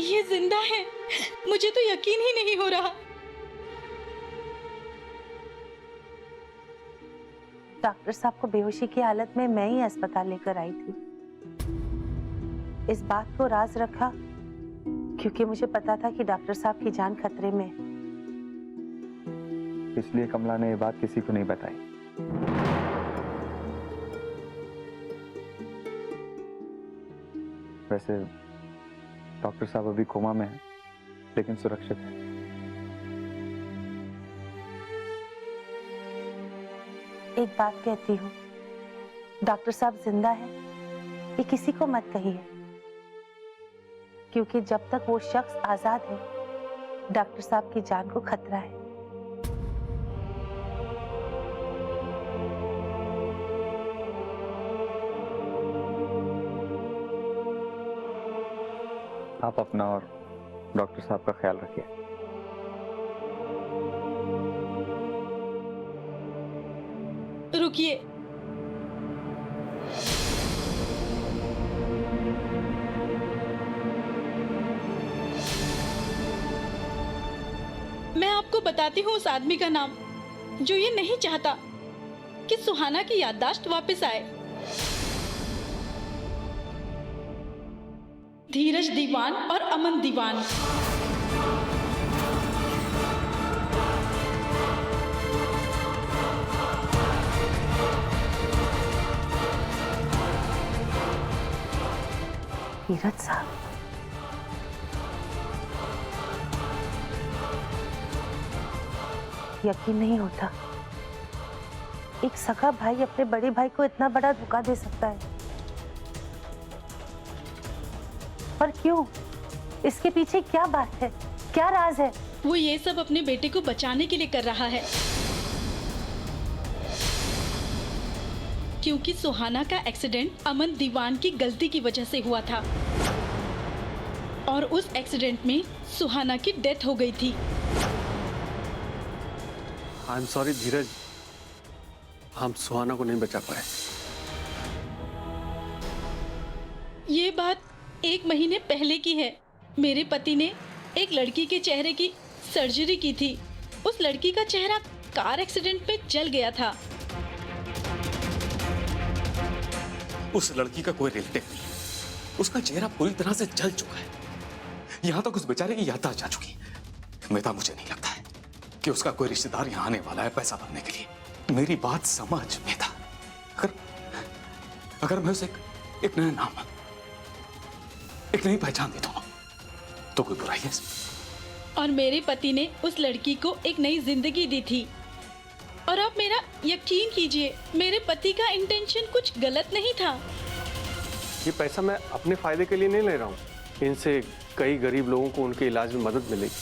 ये जिंदा है, मुझे तो यकीन ही नहीं हो रहा। डॉक्टर साहब को बेहोशी की हालत में मैं ही अस्पताल लेकर आई थी। इस बात को राज रखा क्योंकि मुझे पता था कि डॉक्टर साहब की जान खतरे में है। इसलिए कमला ने ये बात किसी को नहीं बताई। वैसे डॉक्टर साहब अभी कोमा में हैं, लेकिन सुरक्षित हैं। एक बात कहती हूँ, डॉक्टर साहब जिंदा है ये किसी को मत कहिए, क्योंकि जब तक वो शख्स आजाद है डॉक्टर साहब की जान को खतरा है। आप अपना और डॉक्टर साहब का ख्याल रखिए। रुकिए, मैं आपको बताती हूँ उस आदमी का नाम जो ये नहीं चाहता कि सुहाना की याददाश्त वापस आए। धीरज दीवान और अमन दीवान। धीरज साहब, यकीन नहीं होता एक सगा भाई अपने बड़े भाई को इतना बड़ा धोखा दे सकता है। पर क्यों? इसके पीछे क्या बात है, क्या राज है? वो ये सब अपने बेटे को बचाने के लिए कर रहा है, क्योंकि सुहाना का एक्सीडेंट अमन दीवान की गलती की वजह से हुआ था और उस एक्सीडेंट में सुहाना की डेथ हो गई थी। आई एम सॉरी धीरज, हम सुहाना को नहीं बचा पाए। ये बात 1 महीने पहले की है। मेरे पति ने एक लड़की के चेहरे की सर्जरी की थी। उस लड़की का चेहरा कार एक्सीडेंट में जल गया था। उस लड़की का कोई रिलेटिव नहीं, उसका चेहरा पूरी तरह से जल चुका है। यहां तक उस बेचारे की याददाश्त जा चुकी है। मेरा मुझे नहीं लगता है कि उसका कोई रिश्तेदार यहां आने वाला है पैसा भरने के लिए। मेरी बात समझ में था। अगर मैं उसे एक नया नाम, एक नई पहचान दे दूं तो कोई बुराई है इसमें। और मेरे पति ने उस लड़की को एक नई जिंदगी दी थी। और आप मेरा यकीन कीजिए, मेरे पति का इंटेंशन कुछ गलत नहीं था। ये पैसा मैं अपने फायदे के लिए नहीं ले रहा हूँ। इनसे कई गरीब लोगों को उनके इलाज में मदद मिलेगी।